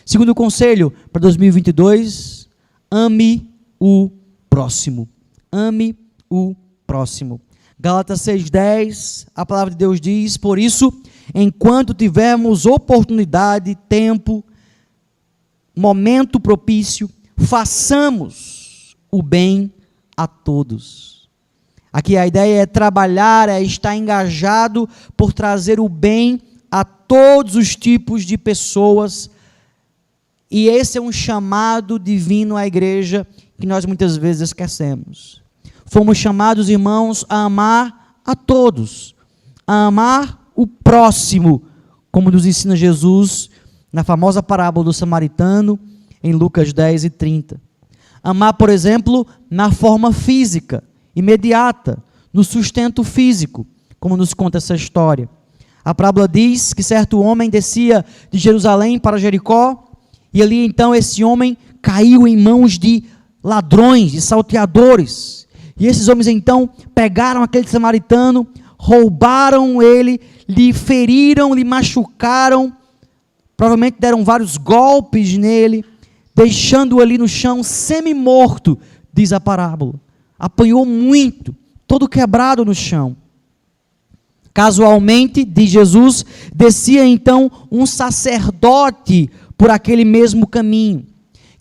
Segundo conselho para 2022, ame o próximo. Ame o próximo. Gálatas 6:10, a palavra de Deus diz: por isso, enquanto tivermos oportunidade, tempo, momento propício, façamos o bem a todos. Aqui a ideia é trabalhar, é estar engajado por trazer o bem a todos os tipos de pessoas. E esse é um chamado divino à igreja que nós muitas vezes esquecemos. Fomos chamados, irmãos, a amar a todos, a amar o próximo, como nos ensina Jesus na famosa parábola do samaritano, em Lucas 10:30. Amar, por exemplo, na forma física, imediata, no sustento físico, como nos conta essa história. A parábola diz que certo homem descia de Jerusalém para Jericó, e ali então esse homem caiu em mãos de ladrões, de salteadores. E esses homens então pegaram aquele samaritano, roubaram ele, lhe feriram, lhe machucaram, provavelmente deram vários golpes nele, deixando-o ali no chão semi-morto, diz a parábola. Apanhou muito, todo quebrado no chão. Casualmente, diz Jesus, descia então um sacerdote por aquele mesmo caminho.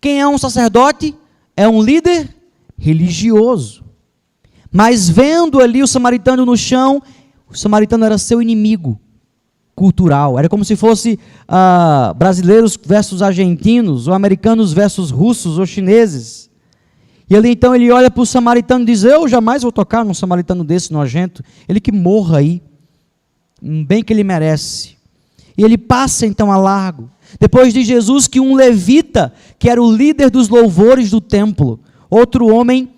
Quem é um sacerdote? É um líder religioso. Mas vendo ali o samaritano no chão, o samaritano era seu inimigo cultural. Era como se fosse brasileiros versus argentinos, ou americanos versus russos ou chineses. E ali então ele olha para o samaritano e diz: eu jamais vou tocar num samaritano desse nojento, ele que morra aí, um bem que ele merece. E ele passa então a largo. Depois diz Jesus que um levita, que era o líder dos louvores do templo, outro homem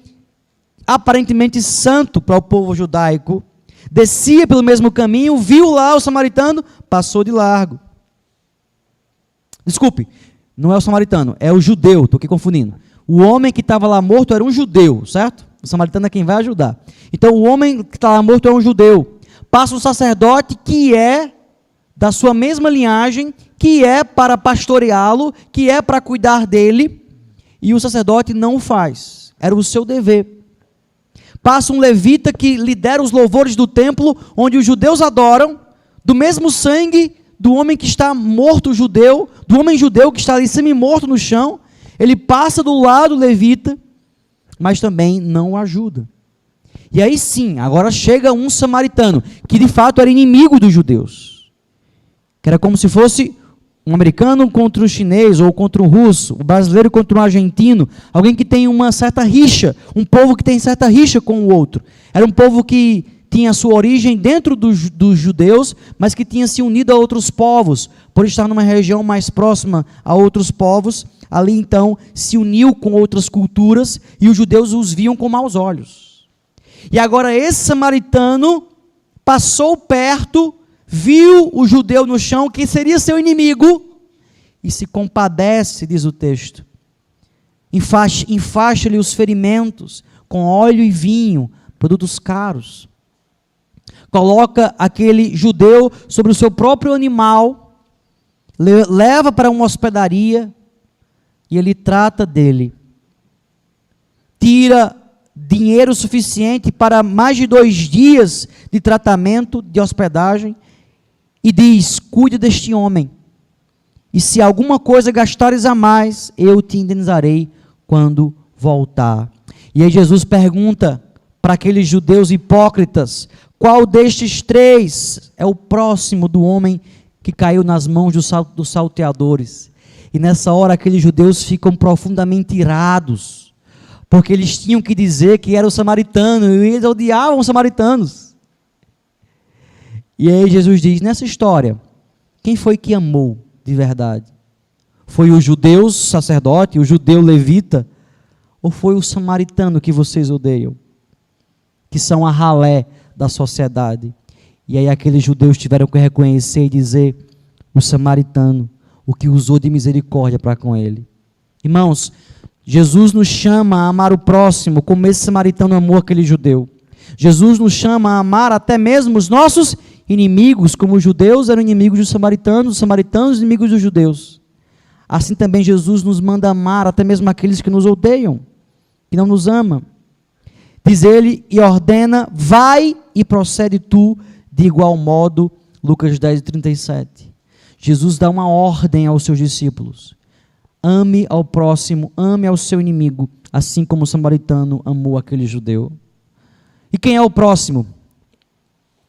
aparentemente santo para o povo judaico, descia pelo mesmo caminho, viu lá o samaritano, passou de largo. Desculpe, não é o samaritano, é o judeu, estou aqui confundindo. O homem que estava lá morto era um judeu, certo? O samaritano é quem vai ajudar. Então o homem que está lá morto é um judeu. Passa um sacerdote que é da sua mesma linhagem, que é para pastoreá-lo, que é para cuidar dele, e o sacerdote não o faz. Era o seu dever. Passa um levita que lidera os louvores do templo, onde os judeus adoram, do mesmo sangue do homem que está morto judeu, do homem judeu que está ali semi-morto no chão. Ele passa do lado levita, mas também não o ajuda. E aí sim, agora chega um samaritano, que de fato era inimigo dos judeus, que era como se fosse um americano contra um chinês, ou contra um russo, o brasileiro contra um argentino, alguém que tem uma certa rixa, um povo que tem certa rixa com o outro. Era um povo que tinha a sua origem dentro dos judeus, mas que tinha se unido a outros povos, por estar numa região mais próxima a outros povos. Ali então se uniu com outras culturas, e os judeus os viam com maus olhos. E agora esse samaritano passou perto, viu o judeu no chão, que seria seu inimigo, e se compadece, diz o texto. Enfaixa-lhe os ferimentos com óleo e vinho, produtos caros. Coloca aquele judeu sobre o seu próprio animal, leva para uma hospedaria, e ele trata dele. Tira dinheiro suficiente para mais de 2 dias de tratamento, de hospedagem, e diz: cuide deste homem, e se alguma coisa gastares a mais, eu te indenizarei quando voltar. E aí Jesus pergunta para aqueles judeus hipócritas: qual destes 3 é o próximo do homem que caiu nas mãos dos salteadores? E nessa hora aqueles judeus ficam profundamente irados, porque eles tinham que dizer que era o samaritano, e eles odiavam os samaritanos. E aí Jesus diz: nessa história, quem foi que amou de verdade? Foi o judeu sacerdote, o judeu levita, ou foi o samaritano que vocês odeiam? Que são a ralé da sociedade. E aí aqueles judeus tiveram que reconhecer e dizer: o samaritano, o que usou de misericórdia para com ele. Irmãos, Jesus nos chama a amar o próximo, como esse samaritano amou aquele judeu. Jesus nos chama a amar até mesmo os nossos inimigos, como os judeus eram inimigos dos samaritanos inimigos dos judeus. Assim também Jesus nos manda amar até mesmo aqueles que nos odeiam, que não nos amam. Diz ele e ordena, vai e procede tu de igual modo. Lucas 10:37. Jesus dá uma ordem aos seus discípulos. Ame ao próximo, ame ao seu inimigo, assim como o samaritano amou aquele judeu. E quem é o próximo?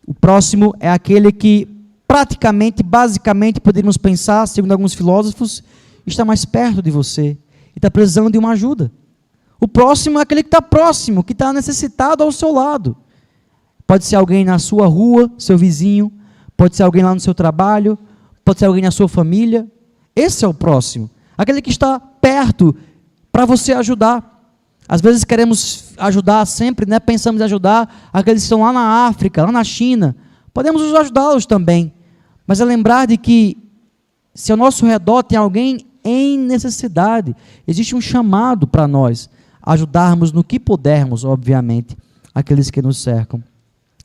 O próximo é aquele que praticamente, basicamente, poderíamos pensar, segundo alguns filósofos, está mais perto de você e está precisando de uma ajuda. O próximo é aquele que está próximo, que está necessitado ao seu lado. Pode ser alguém na sua rua, seu vizinho, pode ser alguém lá no seu trabalho, pode ser alguém na sua família. Esse é o próximo, aquele que está perto para você ajudar. Às vezes queremos ajudar sempre, né? Pensamos em ajudar aqueles que estão lá na África, lá na China. Podemos ajudá-los também, mas é lembrar de que se ao nosso redor tem alguém em necessidade, existe um chamado para nós ajudarmos no que pudermos, obviamente, aqueles que nos cercam.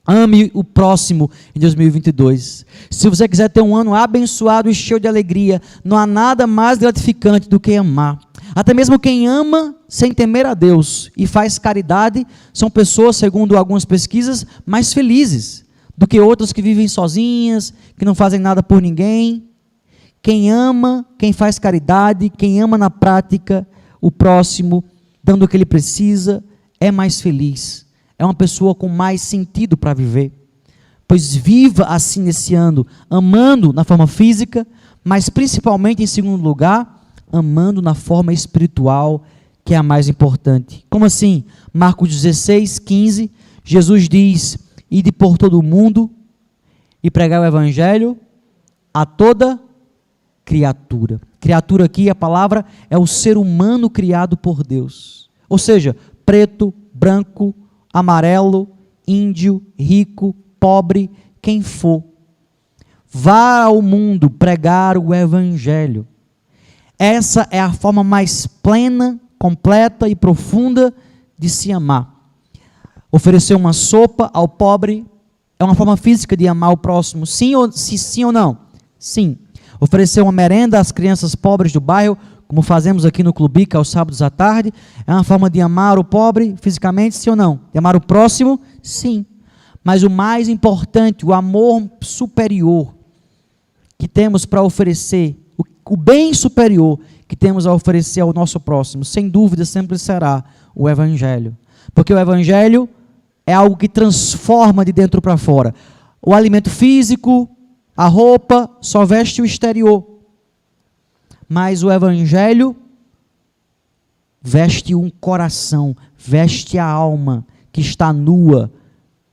Ame o próximo em 2022. Se você quiser ter um ano abençoado e cheio de alegria, não há nada mais gratificante do que amar. Até mesmo quem ama sem temer a Deus e faz caridade, são pessoas, segundo algumas pesquisas, mais felizes do que outras que vivem sozinhas, que não fazem nada por ninguém. Quem ama, quem faz caridade, quem ama na prática o próximo, dando o que ele precisa, é mais feliz. É uma pessoa com mais sentido para viver. Pois viva assim nesse ano, amando na forma física, mas principalmente, em segundo lugar, amando na forma espiritual, que é a mais importante. Como assim? Marcos 16:15, Jesus diz, ide por todo o mundo e pregar o evangelho a toda criatura. Criatura aqui, a palavra é o ser humano criado por Deus. Ou seja, preto, branco, amarelo, índio, rico, pobre, quem for. Vá ao mundo pregar o evangelho. Essa é a forma mais plena, completa e profunda de se amar. Oferecer uma sopa ao pobre é uma forma física de amar o próximo, sim ou não? Sim. Oferecer uma merenda às crianças pobres do bairro, como fazemos aqui no Clubica aos sábados à tarde, é uma forma de amar o pobre fisicamente, sim ou não? De amar o próximo? Sim. Mas o mais importante, o amor superior que temos para oferecer, o bem superior que temos a oferecer ao nosso próximo, sem dúvida sempre será o Evangelho. Porque o Evangelho é algo que transforma de dentro para fora. O alimento físico, a roupa, só veste o exterior. Mas o Evangelho veste um coração, veste a alma que está nua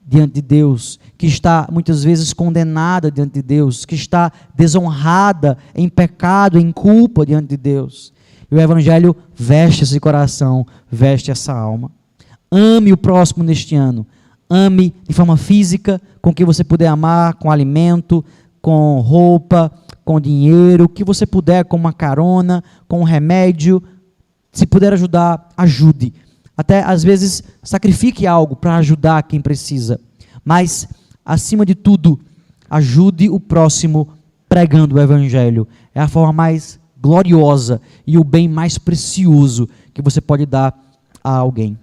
diante de Deus, que está muitas vezes condenada diante de Deus, que está desonrada em pecado, em culpa diante de Deus. E o Evangelho veste esse coração, veste essa alma. Ame o próximo neste ano. Ame de forma física, com o que você puder amar, com alimento, com roupa, com dinheiro, o que você puder, com uma carona, com um remédio. Se puder ajudar, ajude. Até, às vezes, sacrifique algo para ajudar quem precisa. Mas, acima de tudo, ajude o próximo pregando o Evangelho. É a forma mais gloriosa e o bem mais precioso que você pode dar a alguém.